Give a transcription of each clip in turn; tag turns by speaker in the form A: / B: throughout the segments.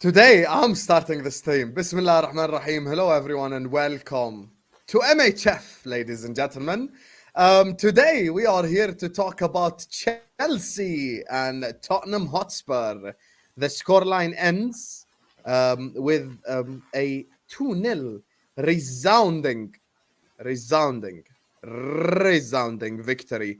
A: Today, I'm starting the stream. Bismillah ar-Rahman ar-Rahim. Hello, everyone, and welcome to MHF, ladies and gentlemen. Today, we are here to talk about Chelsea and Tottenham Hotspur. The scoreline ends with a 2-0 resounding, resounding, resounding victory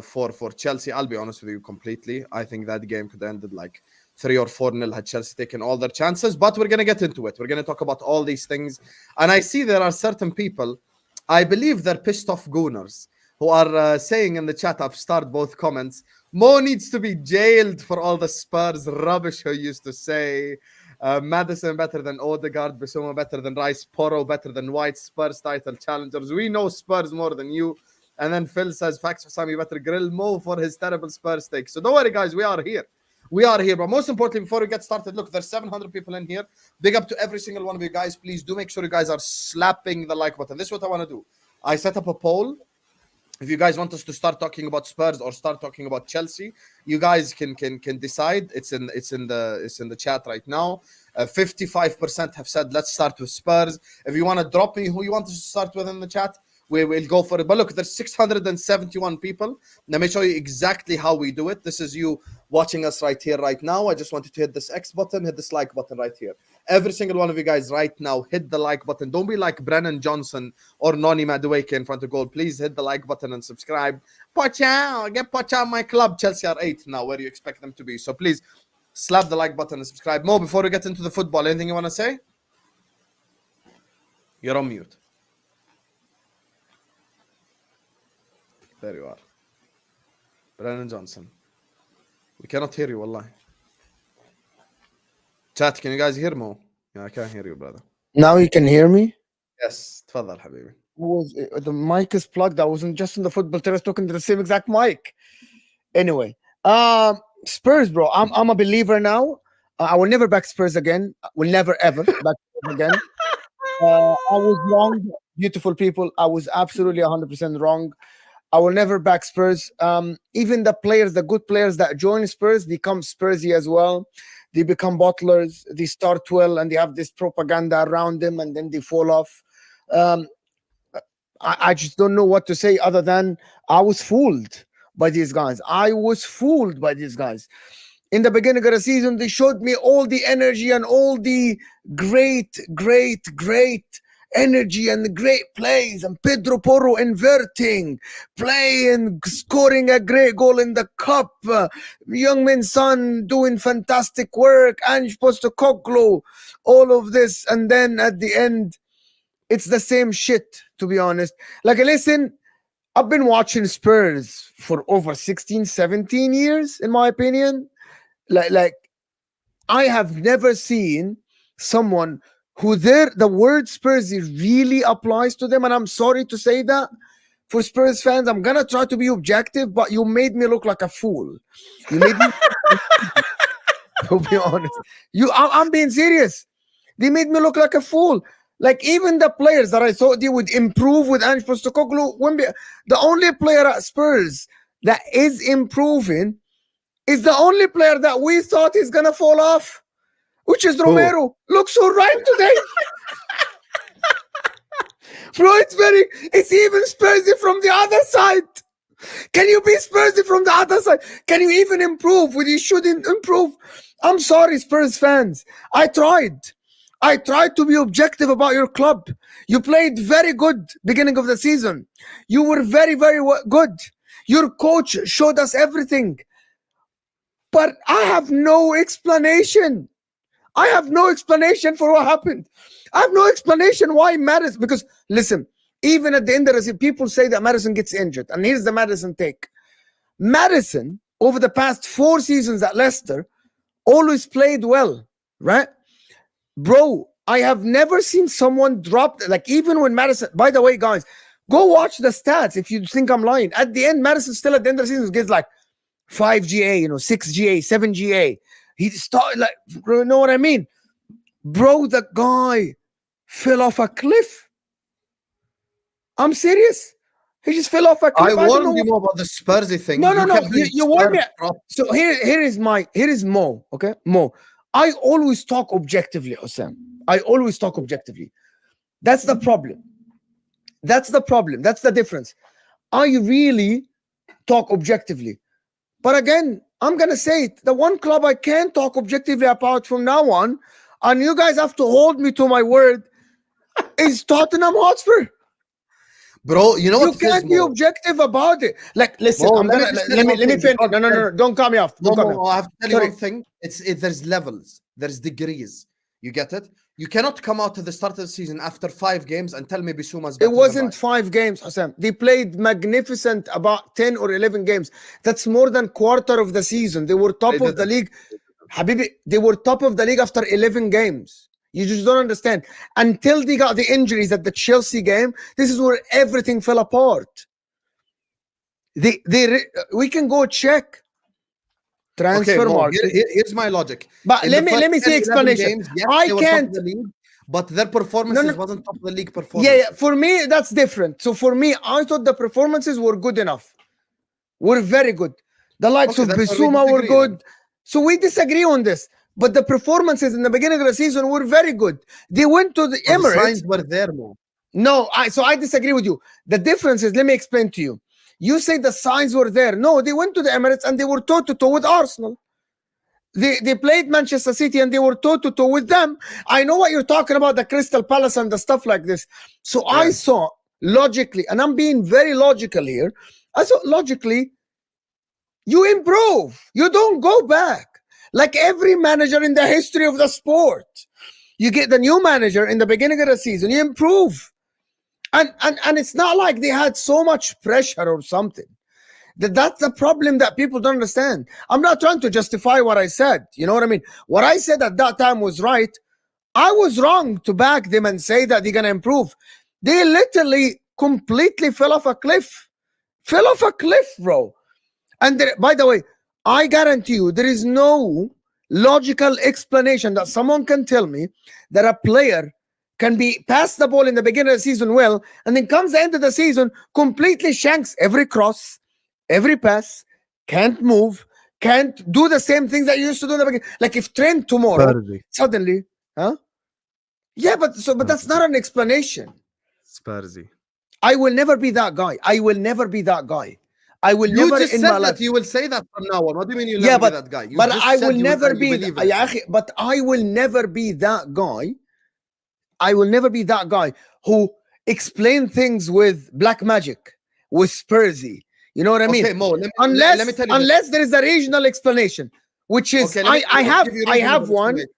A: for Chelsea. I'll be honest with you completely. I think that game could have ended like 3 or 4-0 had Chelsea taken all their chances, but we're going to get into it. We're going to talk about all these things. And I see there are certain people, I believe they're pissed off gooners, who are saying in the chat, I've starred both comments, Mo needs to be jailed for all the Spurs rubbish he used to say. Madison better than Odegaard, Bissouma better than Rice, Porro better than White, Spurs title challengers. We know Spurs more than you. And then Phil says, facts, Husam, you better grill Mo for his terrible Spurs take. So don't worry, guys, we are here. We are here, but most importantly, before we get started, look, there's 700 people in here. Big up to every single one of you guys. Please do make sure you guys are slapping the like button. This is what I want to do. I set up a poll. If you guys want us to start talking about Spurs or start talking about Chelsea, you guys can decide. It's in the chat right now. 55% have said let's start with Spurs. If you want to drop me who you want us to start with in the chat, we will go for it. But look, there's 671 people. Let me show you exactly how we do it. This is you watching us right here, right now. I just want you to hit this X button, hit this like button right here. Every single one of you guys right now, hit the like button. Don't be like Brennan Johnson or Noni Madueke in front of goal. Please hit the like button and subscribe. Pocha, get Pocha my club. Chelsea are 8 now, where you expect them to be. So please slap the like button and subscribe. Mo, before we get into the football, anything you want to say? You're on mute. There you are. Brennan Johnson. We cannot hear you, wallahi. Chat, can you guys hear Mo? Yeah, I can't hear you, brother.
B: Now you can hear me?
A: Yes, تفضل حبيبي.
B: The mic is plugged. I wasn't just in the football terrace talking to the same exact mic. Anyway, Spurs, bro. I'm a believer now. I will never back Spurs again. Will never ever back Spurs again. I was wrong, beautiful people. I was absolutely 100% wrong. I will never back Spurs. Even the players, the good players that join Spurs become Spursy as well. They become bottlers. They start well and they have this propaganda around them and then they fall off. I just don't know what to say other than I was fooled by these guys. I was fooled by these guys. In the beginning of the season, they showed me all the energy and all the great energy and the great plays, and Pedro Porro inverting, playing, scoring a great goal in the cup, Young Son doing fantastic work, Ange Postecoglou, all of this, and then at the end, it's the same shit, to be honest. Like, listen, I've been watching Spurs for over 16, 17 years, in my opinion. Like I have never seen someone who the word Spurs really applies to them. And I'm sorry to say that for Spurs fans. I'm going to try to be objective, but you made me look like a fool. You made me, to be honest. I'm being serious. They made me look like a fool. Like, even the players that I thought they would improve with Ange Postecoglou, the only player at Spurs that is improving is the only player that we thought is going to fall off, which is Romero. Looks so right today. Bro, it's even Spursy from the other side. Can you be Spursy from the other side? Can you even improve when you shouldn't improve? I'm sorry, Spurs fans. I tried to be objective about your club. You played very good beginning of the season. You were very, very good. Your coach showed us everything. But I have no explanation. I have no explanation for what happened. I have no explanation why Madison, because listen, even at the end of the season, people say that Madison gets injured. And here's the Madison take. Madison, over the past 4 seasons at Leicester, always played well, right? Bro, I have never seen someone drop, like, even when Madison, by the way, guys, go watch the stats if you think I'm lying. At the end, Madison still at the end of the season gets like 5 GA, 6 GA, 7 GA. He started, like, you know what I mean? Bro, the guy fell off a cliff. I'm serious. He just fell off a cliff.
A: I warned you about the Spursy thing.
B: No. You warned me. So here is Mo. Okay, Mo. I always talk objectively, Husam. I always talk objectively. That's the problem. That's the problem. That's the difference. I really talk objectively. But again, I'm going to say it. The one club I can talk objectively about from now on, and you guys have to hold me to my word, is Tottenham Hotspur.
A: Bro, you know
B: You
A: what it is,
B: can't be
A: Mo?
B: objective about it. Like, listen,
A: Mo,
B: I'm
A: let me
B: gonna
A: just tell
B: let
A: you
B: me
A: one
B: let me
A: thing,
B: finish.
A: because
B: No, don't cut me off.
A: No,
B: Don't cut me
A: Mo,
B: off.
A: I have to tell you
B: Sorry.
A: one thing. There's levels, there's degrees. You get it? You cannot come out to the start of the season after 5 games and tell me Bissouma's
B: It
A: better than
B: wasn't
A: Rice.
B: 5 games, Hassan. They played magnificent about 10 or 11 games. That's more than quarter of the season. They were top
A: They
B: of the
A: didn't.
B: league. Habibi, they were top of the league after 11 games. You just don't understand. Until they got the injuries at the Chelsea game, this is where everything fell apart. We can go check
A: Okay,
B: transfer
A: Mo,
B: market.
A: here's my logic.
B: But
A: In
B: let
A: the
B: me
A: first
B: let me
A: 10,
B: see
A: 11
B: explanation.
A: games, yes,
B: I
A: they were top of
B: can't.
A: the league, but their
B: No,
A: performances
B: no.
A: wasn't top of the league
B: Yeah,
A: performances.
B: for me that's different. So for me, I thought the performances were good enough. Were very good. The likes
A: Okay,
B: of
A: that's where we
B: Bissouma were
A: disagree then.
B: good. So we disagree on this. But the performances in the beginning of the season were very good. They went to the
A: But the
B: Emirates.
A: signs were there, Mo.
B: No, I disagree with you. The difference is, let me explain to you. You say the signs were there. No, they went to the Emirates and they were toe to toe with Arsenal. They played Manchester City and they were toe to toe with them. I know what you're talking about, the Crystal Palace and the stuff like this. So I
A: Yeah.
B: saw logically, and I'm being very logical here. I saw logically, you improve. You don't go back. Like every manager in the history of the sport, you get the new manager in the beginning of the season, you improve. And it's not like they had so much pressure or something. That's the problem that people don't understand. I'm not trying to justify what I said. You know what I mean? What I said at that time was right. I was wrong to back them and say that they're going to improve. They literally completely fell off a cliff. Fell off a cliff, bro. And there, by the way, I guarantee you, there is no logical explanation that someone can tell me that a player can be pass the ball in the beginning of the season well, and then comes the end of the season, completely shanks every cross, every pass, can't move, can't do the same things that you used to do in the beginning. Like if Trent tomorrow
A: Spursy.
B: suddenly, huh? Yeah, but that's not an explanation.
A: Spursy.
B: I will never be that guy. I will never be that guy. I will
A: You
B: never
A: just
B: in
A: said
B: my
A: that
B: life.
A: you will say that from now on. What do you mean you'll
B: Yeah,
A: never be that guy? You
B: but
A: just
B: I
A: said
B: will
A: you
B: never
A: you
B: be.
A: believe in
B: يا
A: it.
B: أخي, but I will never be that guy. I will never be that guy who explain things with black magic, with Spursy. You know what I mean?
A: Okay, Mo, let me
B: Unless
A: tell you this.
B: unless there is a regional explanation, which is
A: Okay, let me
B: I have
A: give you
B: I
A: reasonable
B: have one.
A: explanation.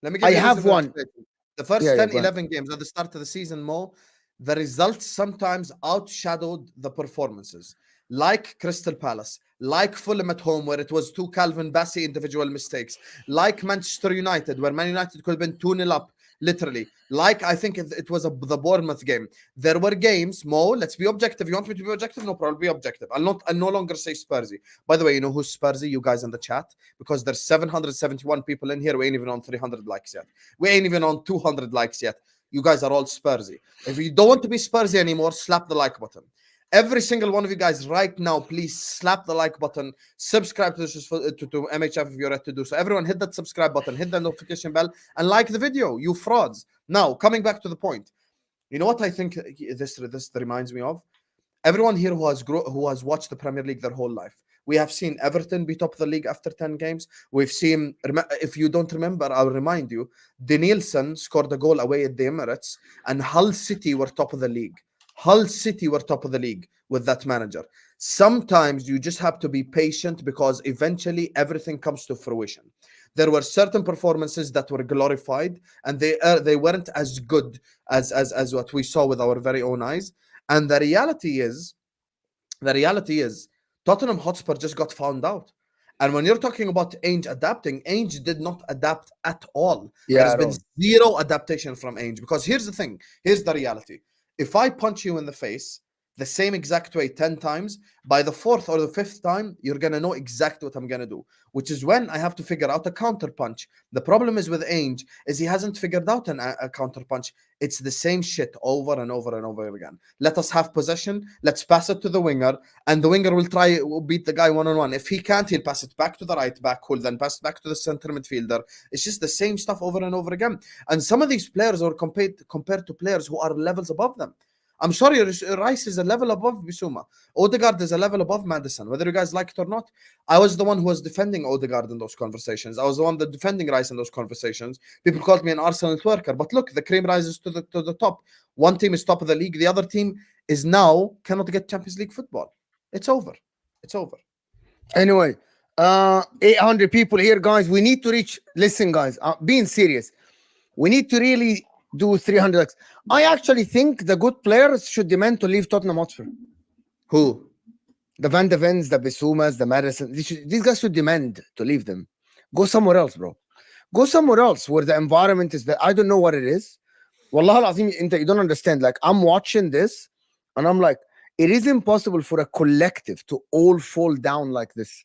A: Let me give
B: I
A: you a
B: have
A: reasonable
B: one.
A: explanation. The first
B: Yeah,
A: 10,
B: go ahead.
A: 11 games at the start of the season, Mo, the results sometimes outshadowed the performances. Like Crystal Palace, like Fulham at home, where it was 2 Calvin Bassey individual mistakes, like Manchester United, where Man United could have been 2-0 up, literally. Like I think it was the Bournemouth game. There were games, Mo, let's be objective. You want me to be objective? No problem, be objective. I'll no longer say Spursy. By the way, you know who's Spursy, you guys in the chat? Because there's 771 people in here. We ain't even on 300 likes yet. We ain't even on 200 likes yet. You guys are all Spursy. If you don't want to be Spursy anymore, slap the like button. Every single one of you guys right now, please slap the like button, subscribe to this to MHF if you're ready to do so. Everyone hit that subscribe button, hit the notification bell, and like the video, you frauds. Now, coming back to the point, you know what I think this reminds me of? Everyone here who has watched the Premier League their whole life. We have seen Everton be top of the league after 10 games. We've seen, if you don't remember, I'll remind you, Danielson scored a goal away at the Emirates, and Hull City were top of the league. Hull City were top of the league with that manager. Sometimes you just have to be patient because eventually everything comes to fruition. There were certain performances that were glorified, and they weren't as good as what we saw with our very own eyes. And the reality is, Tottenham Hotspur just got found out. And when you're talking about Ainge adapting, Ainge did not adapt at all.
B: Yeah,
A: There has been zero adaptation from Ainge. Because here's the thing, here's the reality. If I punch you in the face the same exact way 10 times. By the fourth or the fifth time, you're going to know exactly what I'm going to do, which is when I have to figure out a counter punch. The problem is with Ainge is he hasn't figured out a counter punch. It's the same shit over and over and over again. Let us have possession. Let's pass it to the winger, and the winger will beat the guy one-on-one. If he can't, he'll pass it back to the right back, who'll then pass it back to the center midfielder. It's just the same stuff over and over again. And some of these players are compared to players who are levels above them. I'm sorry, Rice is a level above Bissouma. Odegaard is a level above Madison, whether you guys like it or not. I was the one who was defending Odegaard in those conversations. I was the one that defending Rice in those conversations. People called me an Arsenal twerker, but look, the cream rises to the top. One team is top of the league. The other team is now cannot get Champions League football. It's over. It's over.
B: Anyway, 800 people here, guys. We need to reach. Listen, guys, being serious, we need to really do 300. I actually think the good players should demand to leave Tottenham Hotspur.
A: Who?
B: The Van de Vens, the Bissoumas, the Madison. These guys should demand to leave them. Go somewhere else, bro. Go somewhere else where the environment is better. I don't know what it is. Wallah al-Azim, you don't understand. Like, I'm watching this and I'm like, it is impossible for a collective to all fall down like this.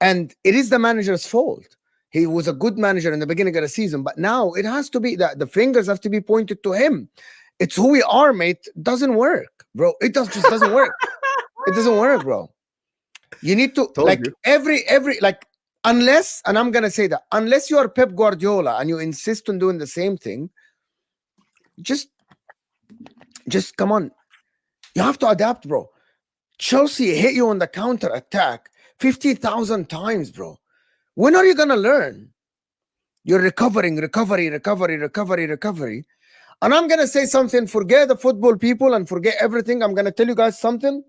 B: And it is the manager's fault. He was a good manager in the beginning of the season, but now it has to be that the fingers have to be pointed to him. It's who we are, mate. Doesn't work, bro. It just doesn't work. It doesn't work, bro. You need to every like, unless, and I'm gonna say that, unless you are Pep Guardiola and you insist on doing the same thing, just come on. You have to adapt, bro. Chelsea hit you on the counter attack 50,000 times, bro. When are you going to learn? You're recovery. And I'm going to say something. Forget the football people and forget everything. I'm going to tell you guys something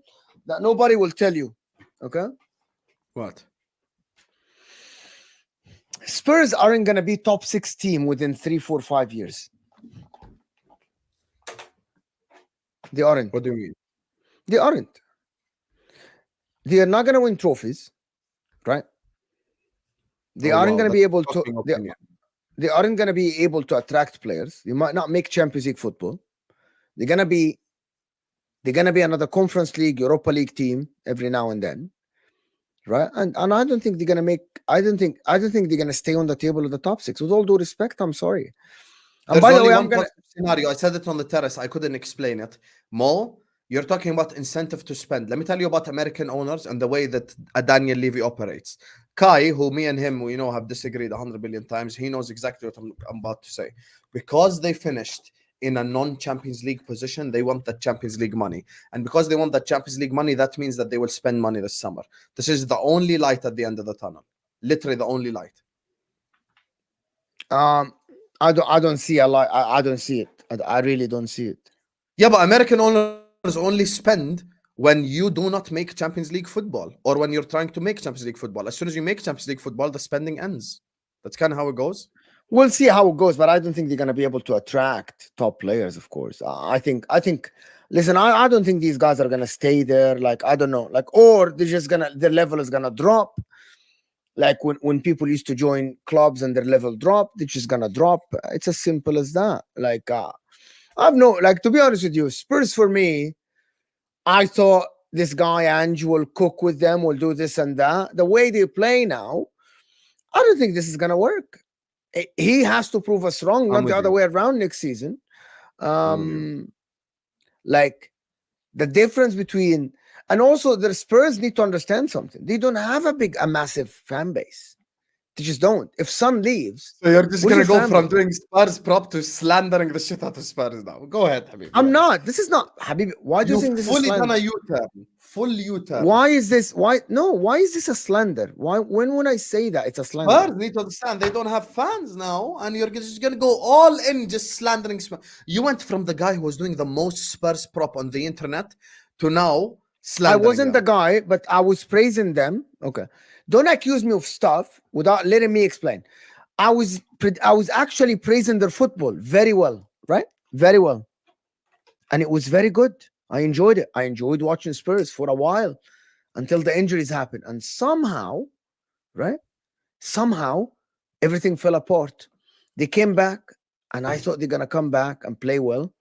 B: that nobody will tell you. Okay?
A: What?
B: Spurs aren't going to be top 6 team within 3, 4, 5 years. They aren't.
A: What do you mean?
B: They aren't. They are not going to win trophies, right? They aren't going to be able to. They aren't going to be able to attract players. They might not make Champions League football. They're going to be another Conference League, Europa League team every now and then, right? And I don't think they're going to make. I don't think they're going to stay on the table of the top 6. With all due respect, I'm sorry. And
A: by the way, I'm going to scenario. I said it on the terrace. I couldn't explain it. Mo, you're talking about incentive to spend. Let me tell you about American owners and the way that a Daniel Levy operates. Kai, who me and him, have disagreed 100 billion times, he knows exactly what I'm about to say. Because they finished in a non-Champions League position, they want that Champions League money. And because they want that Champions League money, that means that they will spend money this summer. This is the only light at the end of the tunnel. Literally the only light.
B: I don't see a lot. I don't see it. I really don't see it.
A: Yeah, but American owners only spend when you do not make Champions League football or when you're trying to make Champions League football. As soon as you make Champions League football, the spending ends. That's kind of how it goes.
B: We'll see how it goes, but I don't think they're going to be able to attract top players, of course. I think, listen, I don't think these guys are going to stay there. Like, I don't know, like, or they're just their level is going to drop. Like when people used to join clubs and their level dropped, they're just going to drop. It's as simple as that. Like, to be honest with you, Spurs for me, I thought this guy Ange will cook with them, will do this and that. The way they play now, I don't think this is gonna work. He has to prove us wrong, not the other way around next season. Like the difference between, and also the Spurs need to understand something. They don't have a massive fan base. They just don't. If Son leaves,
A: so you're just gonna go from doing Spurs prop to slandering the shit out of Spurs now. Go ahead, Habib.
B: I'm not. This is not Habib. Why do you think this is
A: fully done a U-turn? Full U-turn.
B: Why is this? Why is this a slander? Why? When would I say that it's a slander?
A: Spurs need to understand they don't have fans now, and you're just gonna go all in just slandering Spurs. You went from the guy who was doing the most Spurs prop on the internet to now slandering.
B: I wasn't the guy, but I was praising them. Okay. Don't accuse me of stuff without letting me explain. I was actually praising their football very well, right? Very well. And it was very good. I enjoyed it. I enjoyed watching Spurs for a while until the injuries happened. And somehow, right? Somehow, everything fell apart. They came back, and I thought they're going to come back and play well.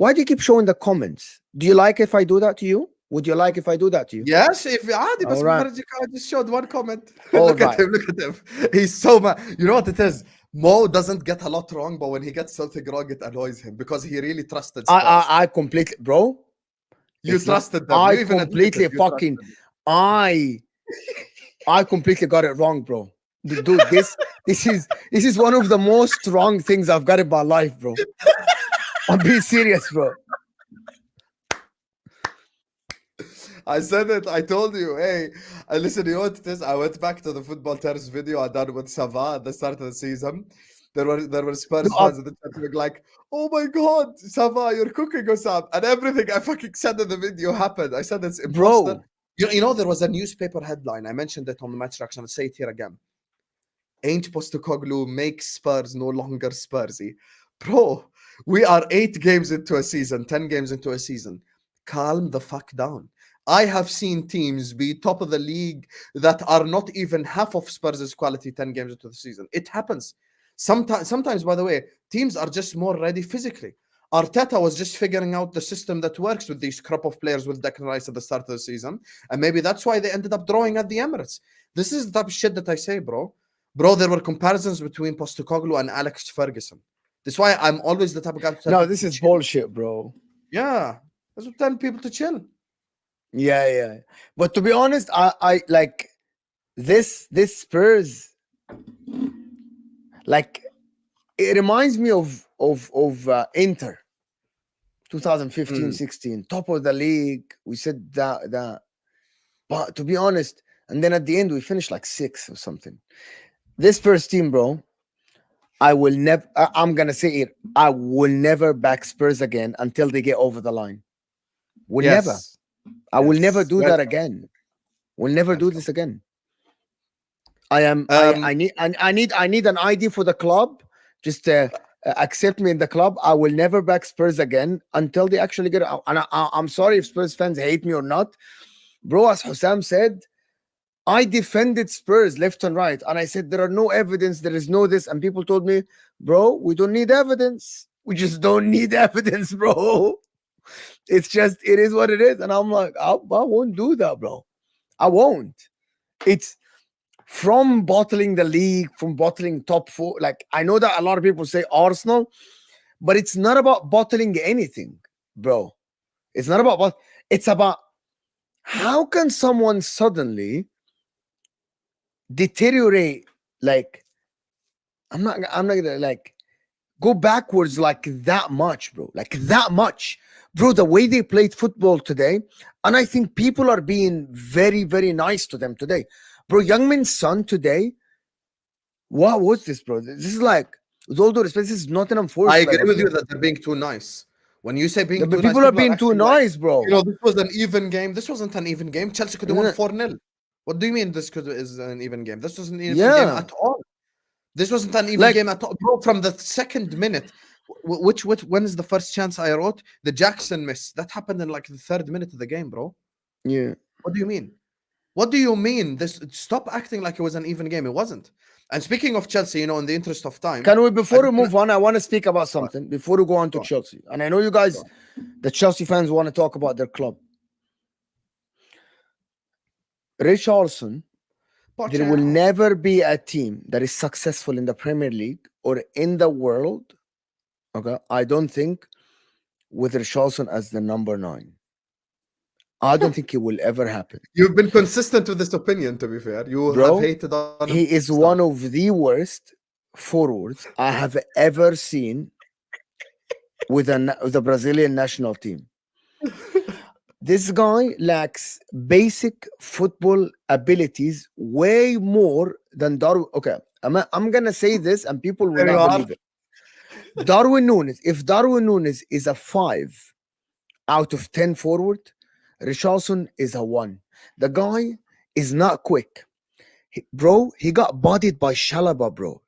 B: Why do you keep showing the comments? Do you like if I do that to you? Would you like if I do that to you?
A: Yes, if عادي
B: All
A: بس
B: right.
A: بفرجك I just showed one comment.
B: All
A: Look at
B: right.
A: him, look at him. He's so mad. You know what it is? Mo doesn't get a lot wrong, but when he gets something wrong, it annoys him because he really trusted Spurs.
B: I completely, bro.
A: You
B: It's not.
A: trusted them. You
B: I
A: even admitted
B: completely
A: it. You trusted
B: fucking.
A: them.
B: I completely got it wrong, bro. Dude, this is one of the most wrong things I've got in my life, bro. I'm being serious, bro.
A: I said it. I told you. Hey, listen. You know what it is? I went back to the football terms video I done with Sava at the start of the season. There were Spurs
B: Dude,
A: fans in the chat who were like, "Oh my God, Sava, you're cooking us up," and everything I fucking said in the video happened. I said it's imposter.
B: bro,
A: You know, there was a newspaper headline. I mentioned it on the match reaction. I'll say it here again. Ain't Postecoglou makes Spurs no longer Spursy. Bro, we are 8 games into a season, 10 games into a season. Calm the fuck down. I have seen teams be top of the league that are not even half of Spurs' quality 10 games into the season. It happens. Sometimes, by the way, teams are just more ready physically. Arteta was just figuring out the system that works with these crop of players with Declan Rice at the start of the season. And maybe that's why they ended up drawing at the Emirates. This is the type of shit that I say, bro. Bro, there were comparisons between Postecoglou and Alex Ferguson. That's why I'm always the type of guy to tell
B: no,
A: people
B: this
A: to
B: is
A: chill.
B: bullshit, bro.
A: Yeah, that's what telling people to chill.
B: Yeah. But to be honest, I like this Spurs. Like, it reminds me of Inter 2015-16, top of the league. We said that, but to be honest, and then at the end we finished like 6th or something. This first team, bro, I will never. I'm gonna say it. I will never back Spurs again until they get over the line. Will never.
A: Yes.
B: I will never
A: Yes.
B: do
A: Well
B: that
A: done.
B: again. Will never
A: Well
B: do
A: done.
B: this again. I am.
A: Um,
B: I need an ID for the club. Just accept me in the club. I will never back Spurs again until they actually get out. And I'm sorry if Spurs fans hate me or not, bro. As Husam said, I defended Spurs left and right, and I said there are no evidence. There is no this, and people told me, bro, we don't need evidence. We just don't need evidence, bro. It's just it is what it is, and I'm like, I won't do that, bro. I won't. It's from bottling the league, from bottling top 4. Like, I know that a lot of people say Arsenal, but it's not about bottling anything, bro. It's not about it's about how can someone suddenly deteriorate, like, I'm not gonna like go backwards like that much, bro. Like that much. Bro, the way they played football today, and I think people are being very, very nice to them today. Bro, Youngman's son today, what was this, bro? This is like, with all due respect, this is Nottingham Forest
A: I agree
B: level,
A: with
B: bro.
A: you that they're being too nice. When you say being
B: The
A: too nice,
B: people are
A: people are
B: being too
A: acting like,
B: nice, bro.
A: this was an even game. This wasn't an even game. Chelsea could have won 4-0. What do you mean this is an even game? This wasn't an even game
B: Yeah.
A: at all. This wasn't an even
B: Like,
A: game at all. Bro, from the second minute, which when is the first chance I wrote? The Jackson miss. That happened in like the 3rd minute of the game, bro.
B: yeah.
A: What do you mean? What do you mean? Stop acting like it was an even game. It wasn't. And speaking of Chelsea, in the interest of time,
B: Can we,
A: I
B: before we
A: just
B: move on, I want to speak about something before we go on to
A: Go on.
B: Chelsea. And I know you guys, the Chelsea fans, want to talk about their club. Richarlison, there will never be a team that is successful in the Premier League or in the world, okay, I don't think, with Richarlison as the number 9. I don't think it will ever happen.
A: You've been consistent with this opinion, to be fair. You
B: Bro,
A: have hated on him.
B: he is one of the worst forwards I have ever seen with the Brazilian national team. This guy lacks basic football abilities way more than Darwin. Okay, I'm gonna say this and people will not believe it. Darwin Núñez, if Darwin Núñez is a 5 out of 10 forward, Richarlison is a 1. The guy is not quick. Bro, he got bodied by Chalobah, bro.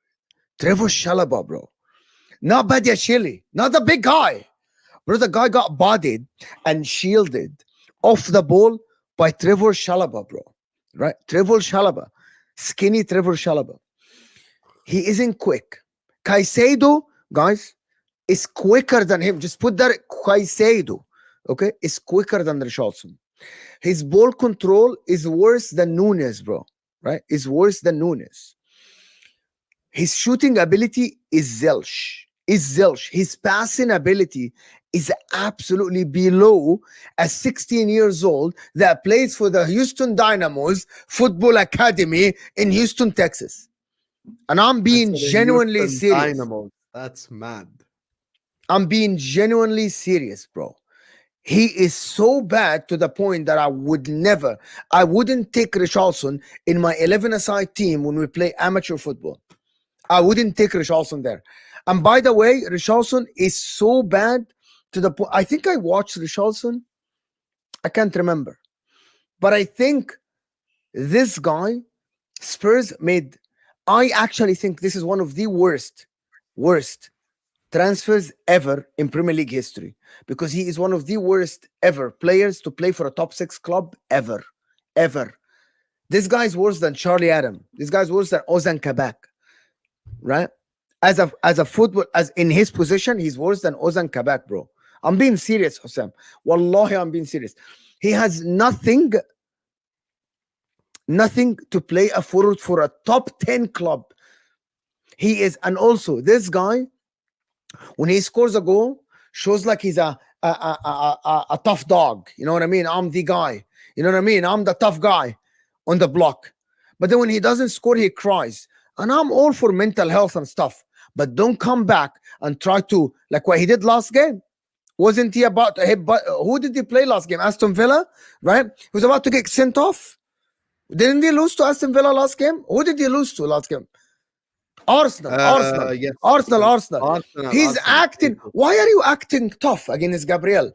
B: Trevor Chalobah, bro. Not Badiashile, not the big guy. Bro, the guy got bodied and shielded off the ball by Trevor Chalobah, bro. Right? Trevor Chalobah. Skinny Trevor Chalobah. He isn't quick. Caicedo, guys, is quicker than him. Just put that Caicedo, okay? Is quicker than Richarlison. His ball control is worse than Nunes, bro. Right? Is worse than Nunes. His shooting ability is zilch. Is zilch. His passing ability is absolutely below a 16 years old that plays for the Houston Dynamos Football Academy in Houston, Texas. And I'm being
A: That's the
B: genuinely
A: Houston
B: serious.
A: Dynamo. That's mad.
B: I'm being genuinely serious, bro. He is so bad to the point that I wouldn't take Richarlison in my 11-a-side team when we play amateur football. I wouldn't take Richarlison there. And by the way, Richarlison is so bad to the point. I think I watched Richarlison. I can't remember. But I think this guy, Spurs made, I actually think this is one of the worst transfers ever in Premier League history, because he is one of the worst ever players to play for a top 6 club ever. This guy's worse than Charlie Adam. This guy's worse than Ozan Kabak, right? As a football, as in his position, he's worse than Ozan Kabak, bro. I'm being serious, Husam. Wallahi, I'm being serious. He has nothing to play a forward for a top 10 club. He is, and also this guy, when he scores a goal, shows like he's a tough dog. You know what I mean? I'm the guy. You know what I mean? I'm the tough guy on the block. But then when he doesn't score, he cries. And I'm all for mental health and stuff. But don't come back and try to, like what he did last game. Wasn't he about to hit? But who did he play last game? Aston Villa, right? He was about to get sent off. Didn't he lose to Aston Villa last game? Who did he lose to last game? Arsenal.
A: Yes.
B: Arsenal. He's acting. Why are you acting tough against Gabriel?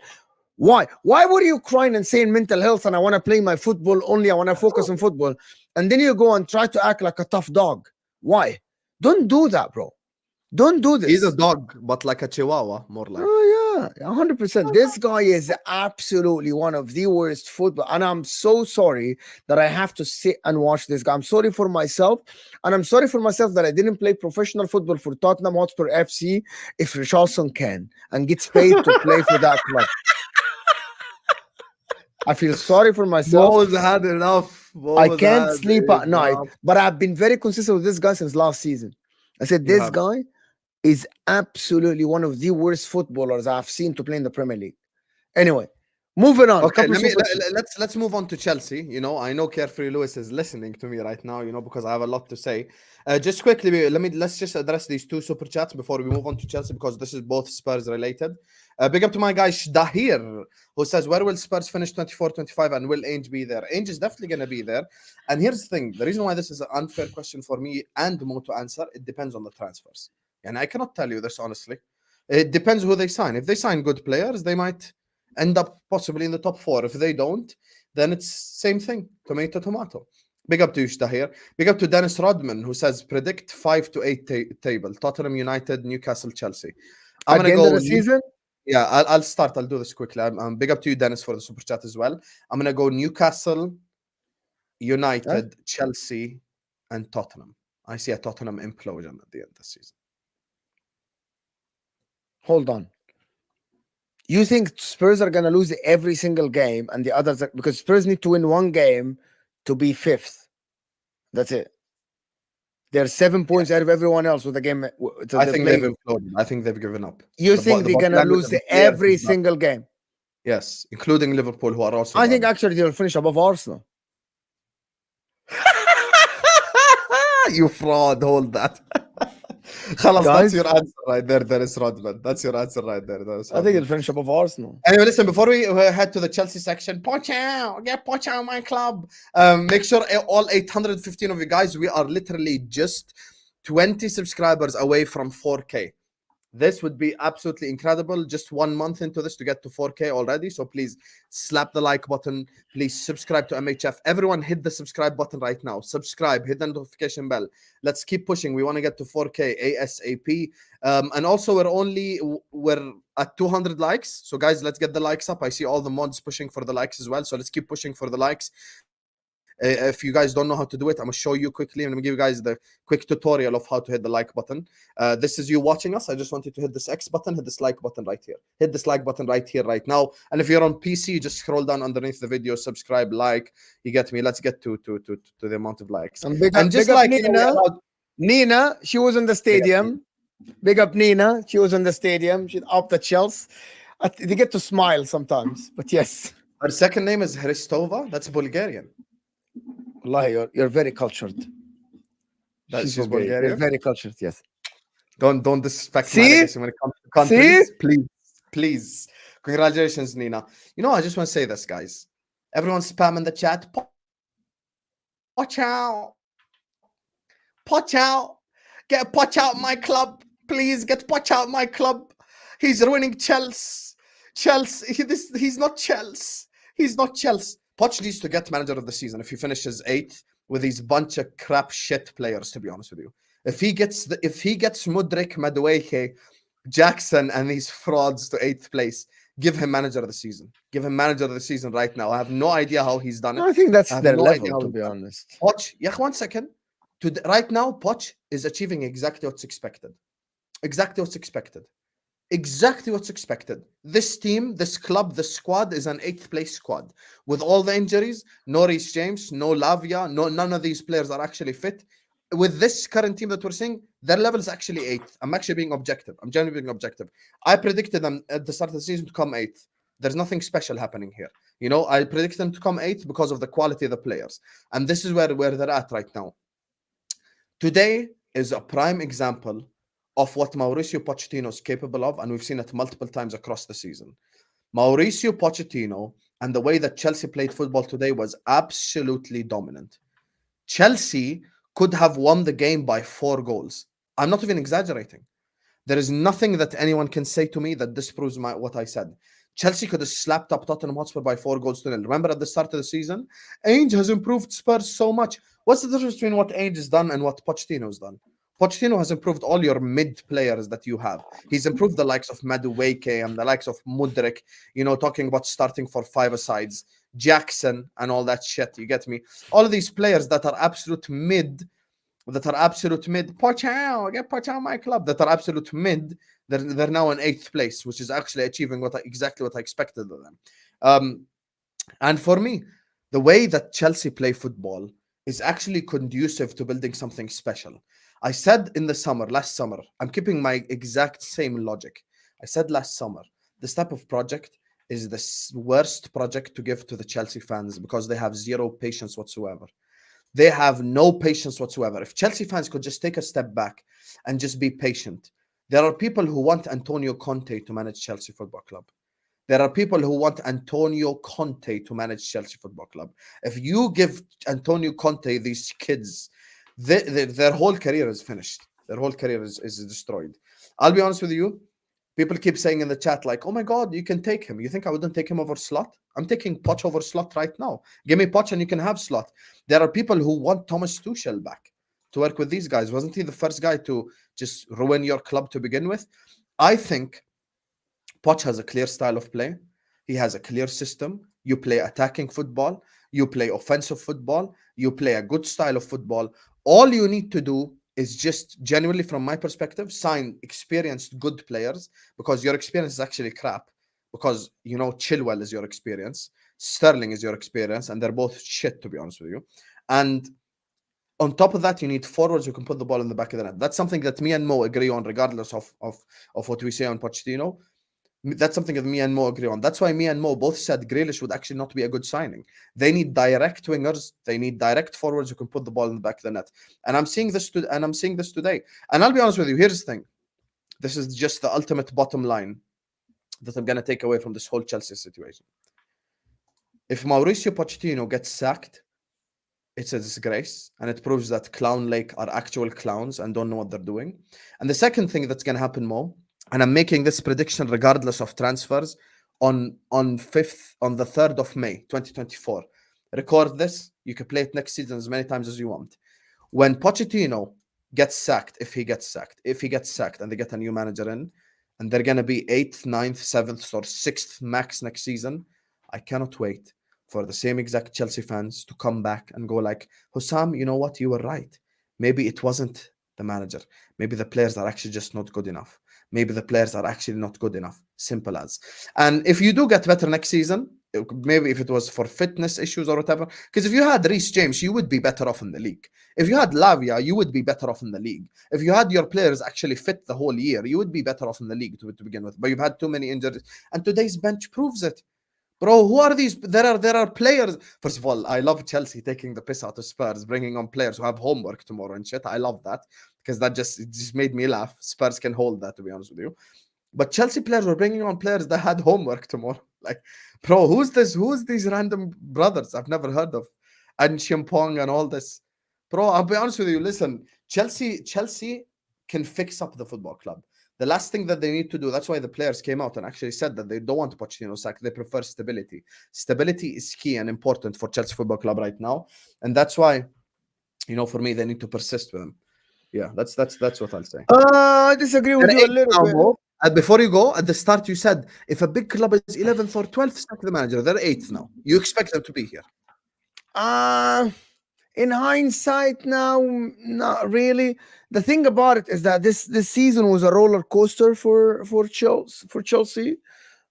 B: Why were you crying and saying mental health and I want to play my football only, I want to focus on football, and then you go and try to act like a tough dog? Why? Don't do that, bro. Don't do this.
A: He's a dog, but like a chihuahua, more like.
B: Oh yeah, 100%. This guy is absolutely one of the worst football, and I'm so sorry that I have to sit and watch this guy. I'm sorry for myself, and I'm sorry for myself that I didn't play professional football for Tottenham Hotspur FC. If Richarlison can and gets paid to play for that club, I feel sorry for myself.
A: Bo's had enough.
B: I can't sleep at night, but I've been very consistent with this guy since last season. I said this guy is absolutely one of the worst footballers I've seen to play in the Premier League. Anyway, moving on.
A: Okay, let's move on to Chelsea. You know, I know Carefree Lewis is listening to me right now, you know, because I have a lot to say. Just quickly, let's just address these two super chats before we move on to Chelsea, because this is both Spurs related. Big up to my guy Shdahir, who says, where will Spurs finish 24-25 and will Ainge be there? Ainge is definitely going to be there. And here's the thing. The reason why this is an unfair question for me and Mo to answer, it depends on the transfers. And I cannot tell you this honestly. It depends who they sign. If they sign good players, they might end up possibly in the top 4. If they don't, then it's same thing. Tomato. Big up to Yushta here. Big up to Dennis Rodman, who says predict 5 to 8 table. Tottenham, United, Newcastle, Chelsea.
B: I'm going to go end of the season.
A: Yeah, I'll start. I'll do this quickly. Big up to you, Dennis, for the super chat as well. I'm going to go Newcastle, United, Chelsea, and Tottenham. I see a Tottenham implosion at the end of the season.
B: Hold on. You think Spurs are going to lose every single game and the others are, because Spurs need to win one game to be 5th. That's it. They're 7 points out of everyone else with the game.
A: I think they've imploded. I think they've given up.
B: You think they're going to lose every single game?
A: Yes, including Liverpool, who are also.
B: I think actually they'll finish above Arsenal.
A: You fraud, hold that. Khalas, that's your answer right there, Dennis Rodman. That's your answer right there.
B: I think it'll finish above Arsenal.
A: Anyway, listen, before we head to the Chelsea section, Pochettino, my club. Make sure all 815 of you guys, we are literally just 20 subscribers away from 4K. This would be absolutely incredible. Just 1 month into this to get to 4K already. So please slap the like button. Please subscribe to MHF. Everyone hit the subscribe button right now. Subscribe, hit the notification bell. Let's keep pushing. We want to get to 4K ASAP. And also we're at 200 likes. So guys, let's get the likes up. I see all the mods pushing for the likes as well. So let's keep pushing for the likes. If you guys don't know how to do it, I'm gonna show you quickly. I'm gonna give you guys the quick tutorial of how to hit the like button. This is you watching us. I just want you to hit this X button, hit this like button right here. Hit this like button right here, right now. And if you're on PC, just scroll down underneath the video, subscribe, like. You get me? Let's get to the amount of likes.
B: And big
A: And just
B: up
A: like
B: Nina. Nina, she was in the stadium. Big up Nina. She was in the stadium. She's up the Chelsea. They get to smile sometimes, but yes.
A: Her second name is Hristova. That's Bulgarian.
B: Allah, you're very cultured.
A: She's
B: You're
A: Bulgarian.
B: very cultured, yes.
A: Don't disrespect
B: See?
A: my legacy when it comes to countries. Please. Congratulations, Nina. You know, I just want to say this, guys. Everyone's spamming the chat. Watch out. Poch out. Get Poch out my club. Please get Poch out my club. He's ruining Chelsea. He's not Chelsea. He's not Chelsea. Poch needs to get manager of the season if he finishes 8th with these bunch of crap shit players, to be honest with you. If he gets Mudryk, Madueke, Jackson, and these frauds to 8th place, give him manager of the season. Give him manager of the season right now. I have no idea how he's done it.
B: I think that's their
A: no
B: level, to be honest.
A: Poch, one second. Right now, Poch is achieving exactly what's expected. Exactly what's expected. Exactly what's expected. This team, this club, this squad is an 8th place squad. With all the injuries, no Reece James, no Lavia, none of these players are actually fit. With this current team that we're seeing, their level is actually 8th. I'm actually being objective. I'm genuinely being objective. I predicted them at the start of the season to come 8th. There's nothing special happening here. You know, I predicted them to come 8th because of the quality of the players. And this is where they're at right now. Today is a prime example of what Mauricio Pochettino is capable of, and we've seen it multiple times across the season. Mauricio Pochettino and the way that Chelsea played football today was absolutely dominant. Chelsea could have won the game by 4 goals. I'm not even exaggerating. There is nothing that anyone can say to me that disproves what I said. Chelsea could have slapped up Tottenham Hotspur by 4 goals to nil. Remember at the start of the season, Ainge has improved Spurs so much. What's the difference between what Ainge has done and what Pochettino has done? Pochettino has improved all your mid players that you have. He's improved the likes of Madueke and the likes of Mudryk, you know, talking about starting for 5-a-sides, Jackson and all that shit. You get me? All of these players that are absolute mid, Poch out, get Poch out my club, that are absolute mid, they're now in 8th place, which is actually achieving exactly what I expected of them. And for me, the way that Chelsea play football is actually conducive to building something special. I said last summer, I'm keeping my exact same logic. I said last summer, this type of project is the worst project to give to the Chelsea fans because they have zero patience whatsoever. They have no patience whatsoever. If Chelsea fans could just take a step back and just be patient. There are people who want Antonio Conte to manage Chelsea Football Club. There are people who want Antonio Conte to manage Chelsea Football Club. If you give Antonio Conte these kids, their whole career is finished. Their whole career is destroyed. I'll be honest with you. People keep saying in the chat, like, oh my God, you can take him. You think I wouldn't take him over Slot? I'm taking Poch over Slot right now. Give me Poch and you can have Slot. There are people who want Thomas Tuchel back to work with these guys. Wasn't he the first guy to just ruin your club to begin with? I think Poch has a clear style of play. He has a clear system. You play attacking football. You play offensive football. You play a good style of football. All you need to do is just genuinely, from my perspective, sign experienced good players, because your experience is actually crap. Because, you know, Chilwell is your experience. Sterling is your experience. And they're both shit, to be honest with you. And on top of that, you need forwards who can put the ball in the back of the net. That's something that me and Mo agree on, regardless of what we say on Pochettino. That's something that me and Mo agree on. That's why me and Mo both said Grealish would actually not be a good signing. They need direct wingers. They need direct forwards who can put the ball in the back of the net. And I'm seeing this today. And I'll be honest with you. Here's the thing. This is just the ultimate bottom line that I'm going to take away from this whole Chelsea situation. If Mauricio Pochettino gets sacked, it's a disgrace, and it proves that Clown Lake are actual clowns and don't know what they're doing. And the second thing that's going to happen, Mo, and I'm making this prediction regardless of transfers, on the 3rd of May 2024. Record this. You can play it next season as many times as you want. When Pochettino gets sacked, if he gets sacked and they get a new manager in, and they're going to be 8th, 9th, 7th, or 6th max next season, I cannot wait for the same exact Chelsea fans to come back and go like, Hussam, you know what? You were right. Maybe it wasn't the manager. Maybe the players are actually just not good enough. Maybe the players are actually not good enough. Simple as. And if you do get better next season, maybe if it was for fitness issues or whatever, because if you had Reece James, you would be better off in the league. If you had Lavia, you would be better off in the league. If you had your players actually fit the whole year, you would be better off in the league to begin with. But you've had too many injuries, and today's bench proves it. Bro, who are these? There are players. First of all, I love Chelsea taking the piss out of Spurs, bringing on players who have homework tomorrow and shit. I love that because it just made me laugh. Spurs can hold that, to be honest with you. But Chelsea players were bringing on players that had homework tomorrow. Like, bro, who's this? Who's these random brothers I've never heard of? And Chimpong and all this. Bro, I'll be honest with you. Listen, Chelsea can fix up the football club. The last thing that they need to do, that's why the players came out and actually said that they don't want Pochettino sack. They prefer stability. Stability is key and important for Chelsea Football Club right now. And that's why, for me, they need to persist with him. Yeah, that's what I'll say.
B: I disagree with you a little bit.
A: And before you go, at the start you said, if a big club is 11th or 12th, sack the manager. They're 8th now. You expect them to be here.
B: In hindsight now, not really. The thing about it is that this season was a roller coaster for Chelsea.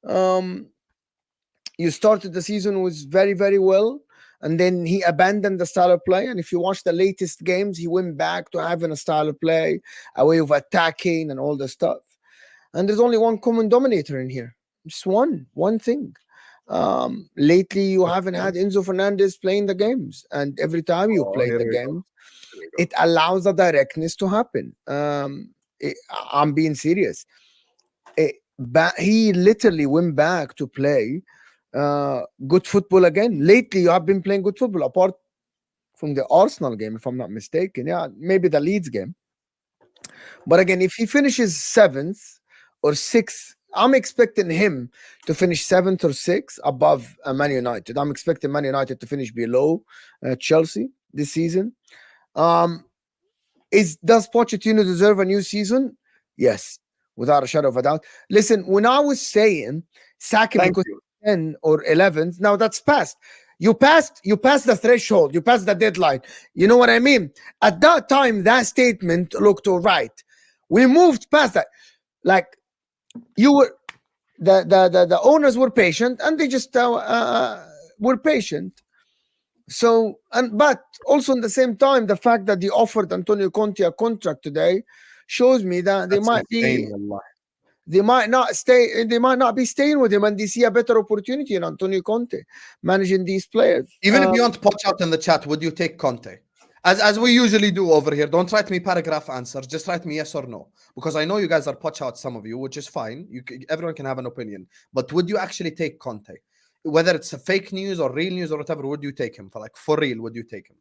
B: You started the season was very, very well, and then he abandoned the style of play. And if you watch the latest games, he went back to having a style of play, a way of attacking and all the stuff. And there's only one common denominator in here. Just one thing. Lately, you haven't had Enzo Fernandez playing the games, and every time you play the games, it allows the directness to happen. I'm being serious. He literally went back to play good football again. Lately, you have been playing good football, apart from the Arsenal game, if I'm not mistaken. Yeah, maybe the Leeds game. But again, if he finishes 7th or 6th, I'm expecting him to finish 7th or 6th above Man United. I'm expecting Man United to finish below Chelsea this season. Does Pochettino deserve a new season? Yes, without a shadow of a doubt. Listen, when I was saying sack him because 10 or 11th, now that's past. You passed the threshold. You passed the deadline. You know what I mean? At that time, that statement looked all right. We moved past that. Like, you were the owners were patient, and they just were patient. So, but also in the same time, the fact that they offered Antonio Conte a contract today shows me that they might not be staying with him, and they see a better opportunity in Antonio Conte managing these players.
A: Even if you want to punch out in the chat, would you take Conte? As we usually do over here, don't write me paragraph answers. Just write me yes or no, because I know you guys are punch out, some of you, which is fine. Everyone can have an opinion, but would you actually take Conte? Whether it's a fake news or real news or whatever, would you take him for real? Would you take him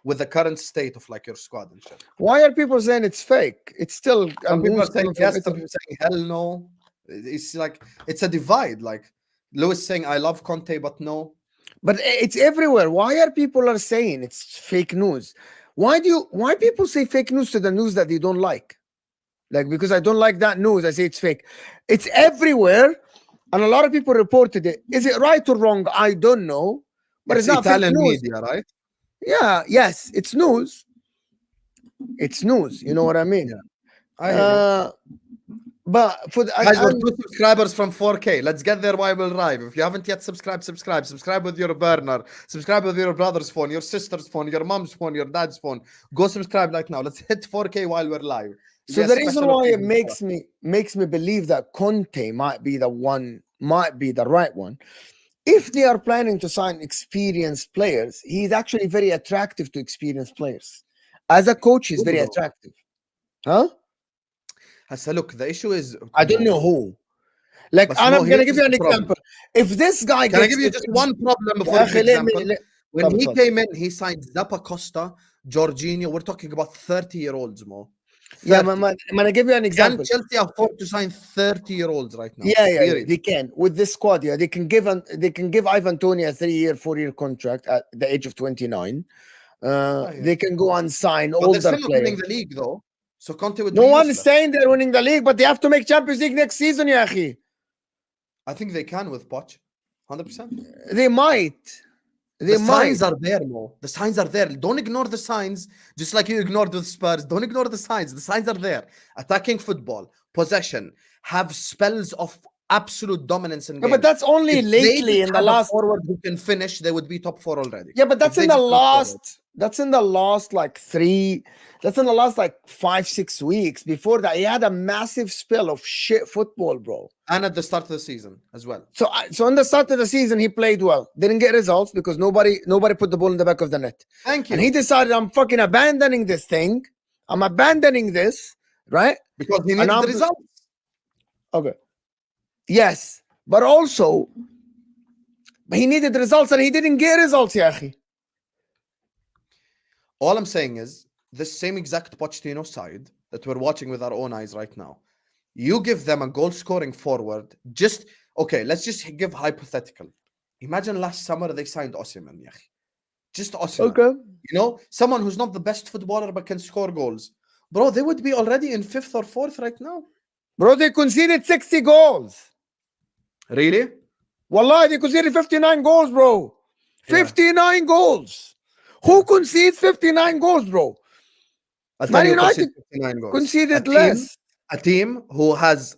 A: with the current state of your squad and shit?
B: Why are people saying it's fake? It's still
A: some people are saying yes, some people saying hell no. It's like it's a divide. Like Lewis saying I love Conte, but no.
B: But it's everywhere. Why are people saying it's fake news? Why people say fake news to the news that they don't like? Like, because I don't like that news, I say it's fake. It's everywhere, and a lot of people reported it. Is it right or wrong? I don't know. But it's not
A: Italian media, right?
B: Yeah, yes, it's news. It's news. You know what I mean?
A: Yeah.
B: But for
A: guys, we're 2 subscribers from 4K. Let's get there while we're live. If you haven't yet subscribed, subscribe with your burner, subscribe with your brother's phone, your sister's phone, your mom's phone, your dad's phone. Go subscribe right now. Let's hit 4K while we're live.
B: So the reason why it makes me believe that Conte might be the right one. If they are planning to sign experienced players, he's actually very attractive to experienced players. As a coach, he's very attractive. Huh?
A: I said, look, the issue is
B: I don't know who. Like, and I'm gonna give you an example. If this guy
A: can I give you just one problem before example? When he came in, he signed Zappa Costa, Jorginho. We're talking about 30-year-olds, Mo. 30.
B: Yeah, man, I'm gonna give you an example.
A: Can Chelsea afford to sign 30-year-olds right now?
B: Yeah, they can with this squad. Yeah, they can give Ivan Toney a 3-year, 4-year contract at the age of 29. They can go and sign older players.
A: They're still not winning the league, though. So Conte would
B: no one is saying they're winning the league, but they have to make Champions League next season, Yahi.
A: I think they can with Poch. 100%.
B: They might.
A: The signs are there, Mo. The signs are there. Don't ignore the signs, just like you ignored with Spurs. Don't ignore the signs. The signs are there. Attacking football, possession, have spells of absolute dominance in
B: Yeah,
A: games.
B: but that's only
A: If they
B: lately
A: didn't
B: in the
A: have a
B: last.
A: forward who can finish, they would be top 4 already.
B: Yeah, but that's
A: If
B: in
A: they
B: the
A: just had a forward.
B: last. That's in the last like 5-6 weeks. Before that, he had a massive spell of shit football, bro.
A: And at the start of the season as well.
B: So in the start of the season, he played well. Didn't get results because nobody put the ball in the back of the net.
A: Thank you.
B: And he decided, I'm fucking abandoning this thing. I'm abandoning this, right?
A: Because he needed the results.
B: Okay. Yes, but also he needed results and he didn't get results, ya akhi.
A: All I'm saying is this same exact Pochettino side that we're watching with our own eyes right now. You give them a goal-scoring forward. Let's just give hypothetical. Imagine last summer they signed Osimhen, ya akhi. Just Osimhen.
B: Okay.
A: You know, someone who's not the best footballer but can score goals. Bro, they would be already in 5th or 4th right now.
B: Bro, they conceded 60 goals.
A: Really?
B: Wallahi, they conceded 59 goals, bro. 59 goals. Who concedes 59 goals, bro? Man United
A: 59 goals.
B: conceded less.
A: A team who has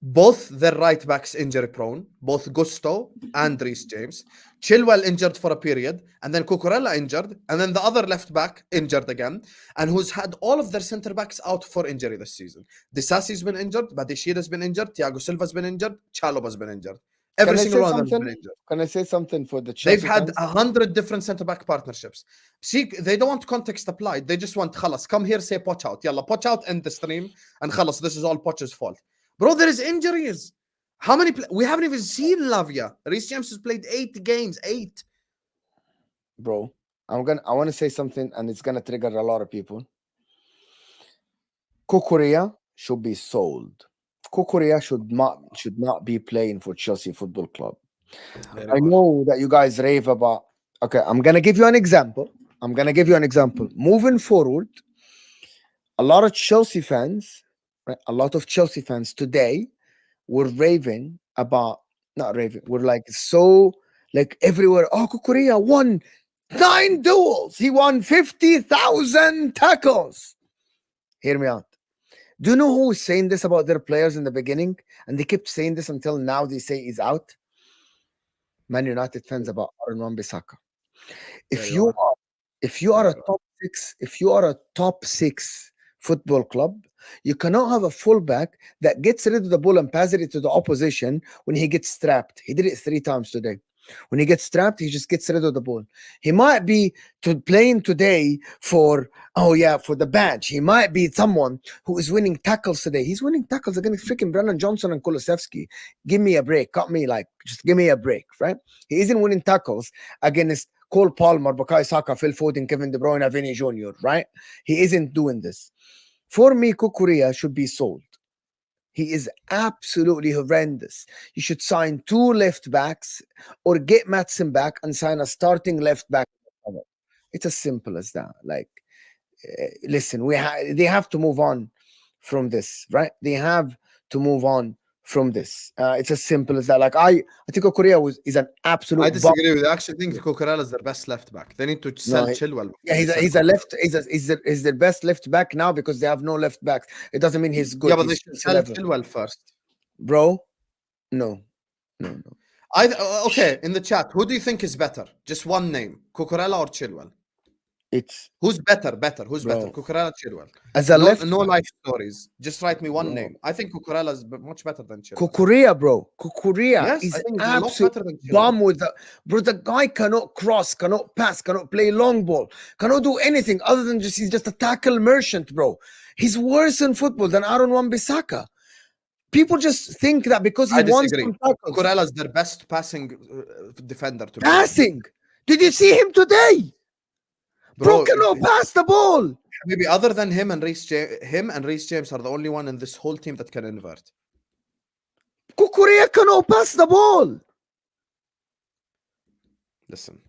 A: both their right backs injury prone, both Gusto and Reece James. Chilwell injured for a period, and then Cucurella injured, and then the other left back injured again, and who's had all of their centre backs out for injury this season. Disasi's been injured, Badishira's been injured, Thiago Silva's been injured, Chalobah's been injured. Every single one of them has been injured.
B: Can I say something for the Chelsea
A: They've had
B: fans?
A: 100 different centre-back partnerships. See, they don't want context applied. They just want, khalas, come here, say Poch out. Yalla, Poch out, end the stream, and khalas, this is all Poch's fault. Bro, there is injuries. How many? We haven't even seen Lavia. Reece James has played 8 games. 8.
B: Bro, I want to say something, and it's gonna trigger a lot of people. Cucurella should be sold. Cucurella should not be playing for Chelsea Football Club. I know that you guys rave about. Okay, I'm gonna give you an example. Moving forward, a lot of Chelsea fans today were raving about, not raving, we're like so like everywhere. Oh, Cucurella won 9 duels. He won 50,000 tackles. Hear me out. Do you know who was saying this about their players in the beginning? And they kept saying this until now they say he's out. Man United fans about Aaron Wan-Bissaka. If you are a top 6 football club, you cannot have a fullback that gets rid of the ball and passes it to the opposition when he gets strapped. He did it 3 times today. When he gets strapped, he just gets rid of the ball. He might be playing today for the badge. He might be someone who is winning tackles today. He's winning tackles against freaking Brennan Johnson and Kulusevski. Give me a break. Just give me a break, right? He isn't winning tackles against Cole Palmer, Bukayo Saka, Phil Foden, Kevin De Bruyne, Vinny Jr., right? He isn't doing this. For me, Cucurella should be sold. He is absolutely horrendous. You should sign 2 left backs or get Maatsen back and sign a starting left back. It's as simple as that. Like, listen, they have to move on from this, right? They have to move on from this. It's as simple as that. Like, I think Cucurella is an absolute.
A: I disagree with you. I actually think Cucurella is their best left back. They need to sell Chilwell.
B: Yeah, he's their best left back now because they have no left backs. It doesn't mean he's good.
A: Yeah, but they should sell Chilwell first.
B: Bro, no.
A: Okay, in the chat, who do you think is better? Just one name, Cucurella or Chilwell? Who's better? Who's better? Cucurella, Chilwell.
B: As a
A: no life stories. Just write me one name. I think Cucurella is much better than Chilwell.
B: Cucurella, bro. Cucurella is
A: absolute
B: bomb with the bro. The guy cannot cross, cannot pass, cannot play long ball, cannot do anything other than he's just a tackle merchant, bro. He's worse in football than Aaron Wan-Bissaka. People just think that because he won some tackles.
A: Cucurella is their best passing defender.
B: Passing? Did you see him today? Bro cannot pass the ball.
A: Maybe other than him and Reece James are the only one in this whole team that can invert.
B: Cucurella cannot pass the ball.
A: Listen.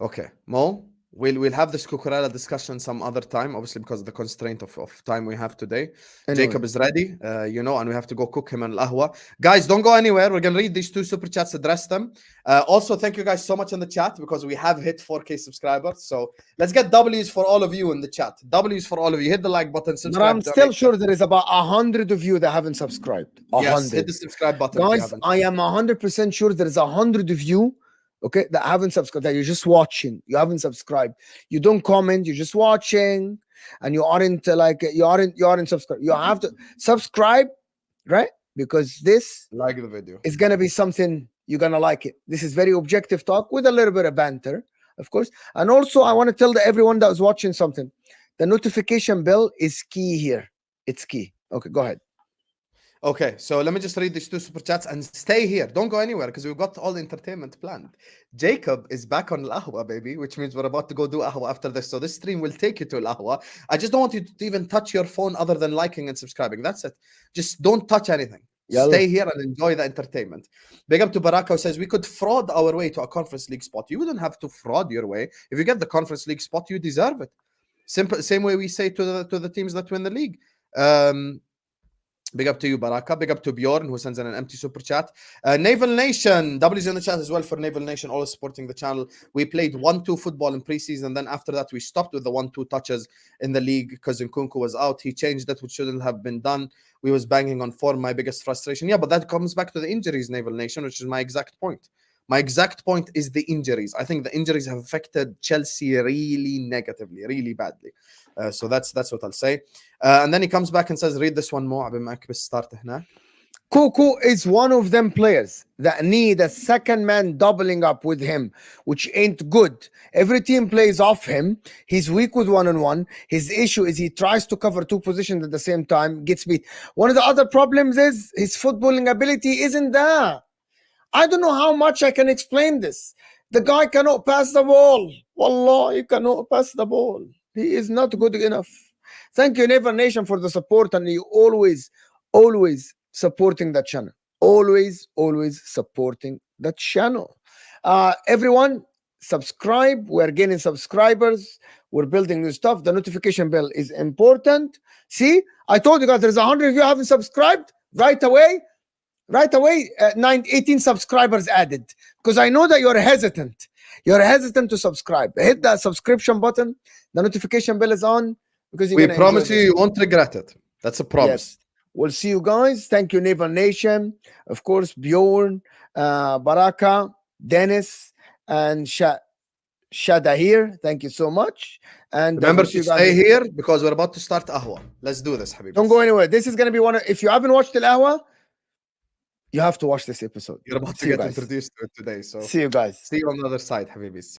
A: Okay, Mo, We'll have this Cucurella discussion some other time, obviously because of the constraint of time we have today.
B: Anyway.
A: Jacob is ready, and we have to go cook him an lahwa. Guys, don't go anywhere. We're gonna read these 2 super chats, address them. Also, thank you guys so much in the chat because we have hit 4K subscribers. So let's get W's for all of you in the chat. W's for all of you. Hit the like button,
B: But
A: subscribe.
B: I'm still sure there is about 100 of you that haven't subscribed.
A: Yes,
B: 100.
A: hit the subscribe button. If you
B: Guys,
A: haven't.
B: I am 100% sure there is 100 of you, okay, that haven't subscribed, that you're just watching. You haven't subscribed. You don't comment. You're just watching, and you aren't subscribed. You have to subscribe, right? Because this
A: Like the video.
B: is gonna be something you're gonna like it. This is very objective talk with a little bit of banter, of course. And also, I want to tell everyone that was watching something. The notification bell is key here. It's key. Okay, go ahead.
A: Okay, so let me just read these 2 super chats and stay here. Don't go anywhere because we've got all the entertainment planned. Jacob is back on Al-Ahwa, baby, which means we're about to go do Ahwa after this. So this stream will take you to Al-Ahwa. I just don't want you to even touch your phone other than liking and subscribing. That's it. Just don't touch anything.
B: Yalla.
A: Stay here and enjoy the entertainment. Big up to Baraka, who says we could fraud our way to a Conference League spot. You wouldn't have to fraud your way. If you get the Conference League spot, you deserve it. Simple, same way we say to the teams that win the league. Big up to you, Baraka. Big up to Bjorn, who sends in an empty super chat. Naval Nation. W's in the chat as well for Naval Nation, always supporting the channel. We played 1-2 football in preseason. Then after that, we stopped with the 1-2 touches in the league because Nkunku was out. He changed that, which shouldn't have been done. We was banging on form, my biggest frustration. Yeah, but that comes back to the injuries, Naval Nation, which is my exact point. My exact point is the injuries. I think the injuries have affected Chelsea really negatively, really badly. So that's what I'll say. And then he comes back and says, read this one more.
B: Kuku is one of them players that need a second man doubling up with him, which ain't good. Every team plays off him. He's weak with one-on-one. His issue is he tries to cover 2 positions at the same time, gets beat. One of the other problems is his footballing ability isn't there. I don't know how much I can explain this. The guy cannot pass the ball. Wallah, he cannot pass the ball. He is not good enough. Thank you, Naval Nation, for the support, and you always supporting the channel. Always supporting the channel. Everyone, subscribe. We're gaining subscribers. We're building new stuff. The notification bell is important. See, I told you guys there's 100 of you haven't subscribed right away. 18 subscribers added, because I know that you're hesitant. You're hesitant to subscribe. Hit that subscription button. The notification bell is on, because
A: we promise you won't regret it. That's a promise.
B: Yes. We'll see you guys. Thank you, Naval Nation. Of course, Bjorn, Baraka, Dennis, and Shada here. Thank you so much. And
A: remember to stay here because we're about to start Ahwa. Let's do this, Habib.
B: Don't go anywhere. This is going to be one of, if you haven't watched the Ahwa, you have to watch this episode.
A: You're about to get introduced to it today. So
B: see you guys.
A: See you on the other side, Habibis.